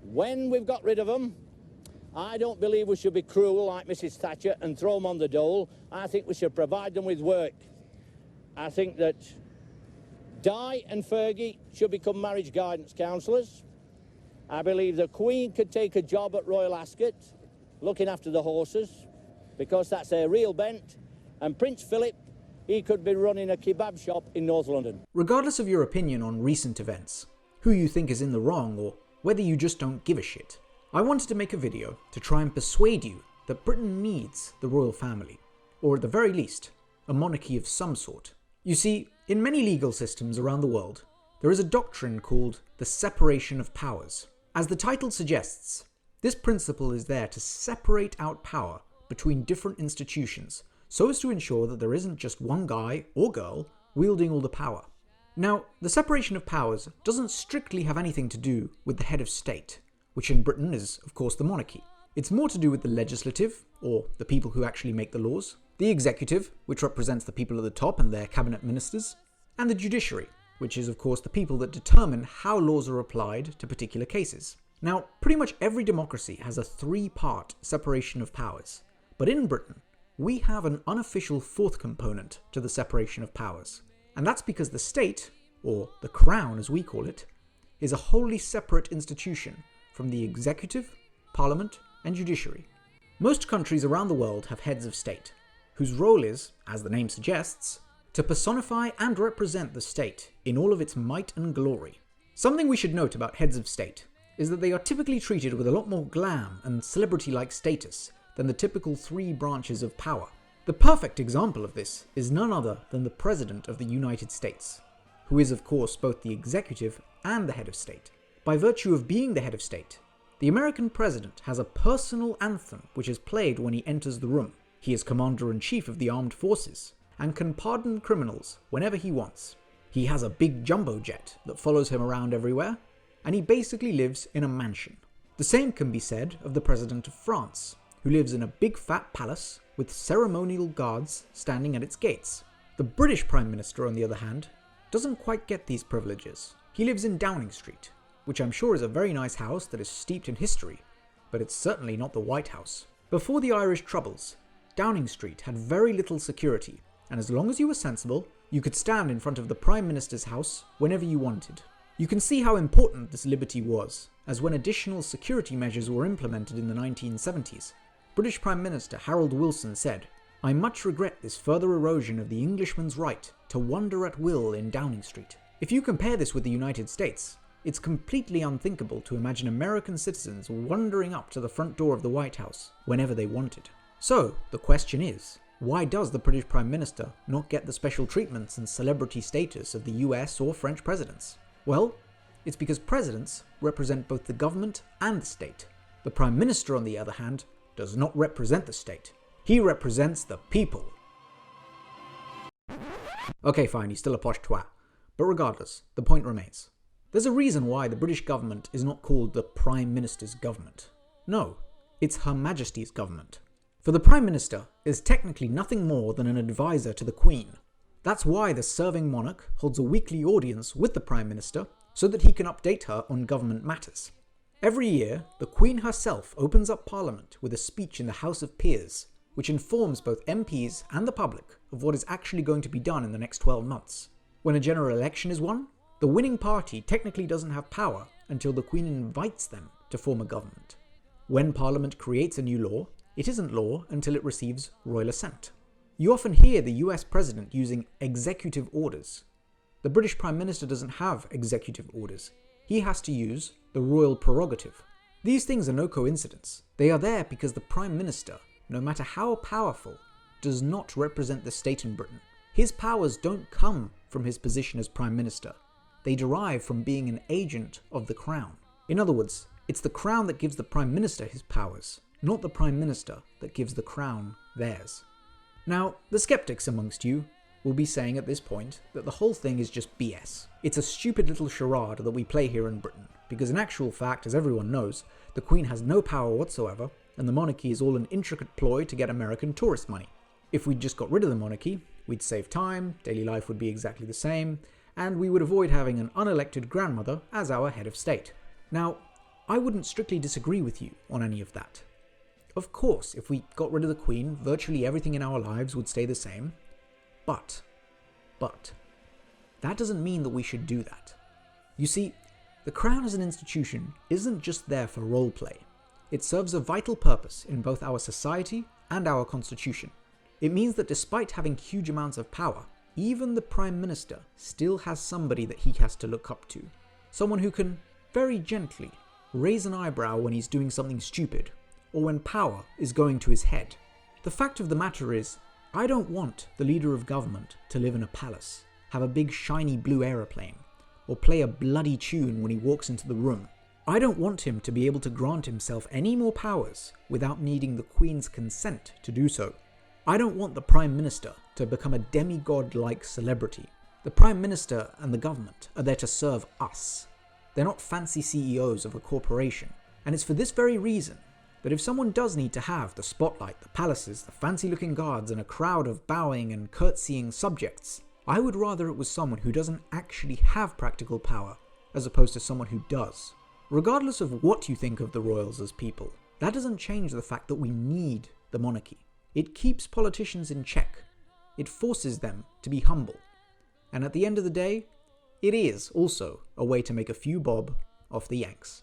When we've got rid of them, I don't believe we should be cruel like Mrs Thatcher and throw them on the dole. I think we should provide them with work. I think that Di and Fergie should become marriage guidance counsellors. I believe the Queen could take a job at Royal Ascot, looking after the horses, because that's their real bent. And Prince Philip, he could be running a kebab shop in North London. Regardless of your opinion on recent events, who you think is in the wrong, or whether you just don't give a shit, I wanted to make a video to try and persuade you that Britain needs the royal family, or at the very least, a monarchy of some sort. You see, in many legal systems around the world, there is a doctrine called the separation of powers. As the title suggests, this principle is there to separate out power between different institutions so as to ensure that there isn't just one guy or girl wielding all the power. Now, the separation of powers doesn't strictly have anything to do with the head of state, which in Britain is, of course, the monarchy. It's more to do with the legislative, or the people who actually make the laws, the executive, which represents the people at the top and their cabinet ministers, and the judiciary, which is, of course, the people that determine how laws are applied to particular cases. Now, pretty much every democracy has a three-part separation of powers, but in Britain, we have an unofficial fourth component to the separation of powers. And that's because the state, or the crown as we call it, is a wholly separate institution from the executive, parliament, and judiciary. Most countries around the world have heads of state, whose role is, as the name suggests, to personify and represent the state in all of its might and glory. Something we should note about heads of state is that they are typically treated with a lot more glam and celebrity-like status than the typical three branches of power. The perfect example of this is none other than the President of the United States, who is of course both the executive and the head of state. By virtue of being the head of state, the American president has a personal anthem which is played when he enters the room. He is commander-in-chief of the armed forces and can pardon criminals whenever he wants. He has a big jumbo jet that follows him around everywhere, and he basically lives in a mansion. The same can be said of the President of France, who lives in a big fat palace with ceremonial guards standing at its gates. The British Prime Minister, on the other hand, doesn't quite get these privileges. He lives in Downing Street, which I'm sure is a very nice house that is steeped in history, but it's certainly not the White House. Before the Irish Troubles, Downing Street had very little security, and as long as you were sensible, you could stand in front of the Prime Minister's house whenever you wanted. You can see how important this liberty was, as when additional security measures were implemented in the 1970s, British Prime Minister Harold Wilson said, "I much regret this further erosion of the Englishman's right to wander at will in Downing Street." If you compare this with the United States, it's completely unthinkable to imagine American citizens wandering up to the front door of the White House whenever they wanted. So, the question is, why does the British Prime Minister not get the special treatments and celebrity status of the US or French presidents? Well, it's because presidents represent both the government and the state. The Prime Minister, on the other hand, does not represent the state. He represents the people. Okay, fine, he's still a posh twat. But regardless, the point remains. There's a reason why the British government is not called the Prime Minister's government. No, it's Her Majesty's government. For the Prime Minister is technically nothing more than an advisor to the Queen. That's why the serving monarch holds a weekly audience with the Prime Minister so that he can update her on government matters. Every year, the Queen herself opens up Parliament with a speech in the House of Peers, which informs both MPs and the public of what is actually going to be done in the next 12 months. When a general election is won, the winning party technically doesn't have power until the Queen invites them to form a government. When Parliament creates a new law, it isn't law until it receives royal assent. You often hear the US President using executive orders. The British Prime Minister doesn't have executive orders. He has to use the royal prerogative. These things are no coincidence. They are there because the Prime Minister, no matter how powerful, does not represent the state in Britain. His powers don't come from his position as Prime Minister. They derive from being an agent of the Crown. In other words, it's the Crown that gives the Prime Minister his powers, not the Prime Minister that gives the Crown theirs. Now, the skeptics amongst you will be saying at this point that the whole thing is just BS. It's a stupid little charade that we play here in Britain, because in actual fact, as everyone knows, the Queen has no power whatsoever, and the monarchy is all an intricate ploy to get American tourist money. If we'd just got rid of the monarchy, we'd save time, daily life would be exactly the same, and we would avoid having an unelected grandmother as our head of state. Now, I wouldn't strictly disagree with you on any of that. Of course, if we got rid of the Queen, virtually everything in our lives would stay the same. But, that doesn't mean that we should do that. You see, the Crown as an institution isn't just there for roleplay. It serves a vital purpose in both our society and our constitution. It means that despite having huge amounts of power, even the Prime Minister still has somebody that he has to look up to. Someone who can, very gently, raise an eyebrow when he's doing something stupid, or when power is going to his head. The fact of the matter is, I don't want the leader of government to live in a palace, have a big shiny blue aeroplane, or play a bloody tune when he walks into the room. I don't want him to be able to grant himself any more powers without needing the Queen's consent to do so. I don't want the Prime Minister to become a demigod-like celebrity. The Prime Minister and the government are there to serve us. They're not fancy CEOs of a corporation, and it's for this very reason that if someone does need to have the spotlight, the palaces, the fancy-looking guards, and a crowd of bowing and curtsying subjects, I would rather it was someone who doesn't actually have practical power, as opposed to someone who does. Regardless of what you think of the royals as people, that doesn't change the fact that we need the monarchy. It keeps politicians in check. It forces them to be humble. And at the end of the day, it is also a way to make a few bob off the Yanks.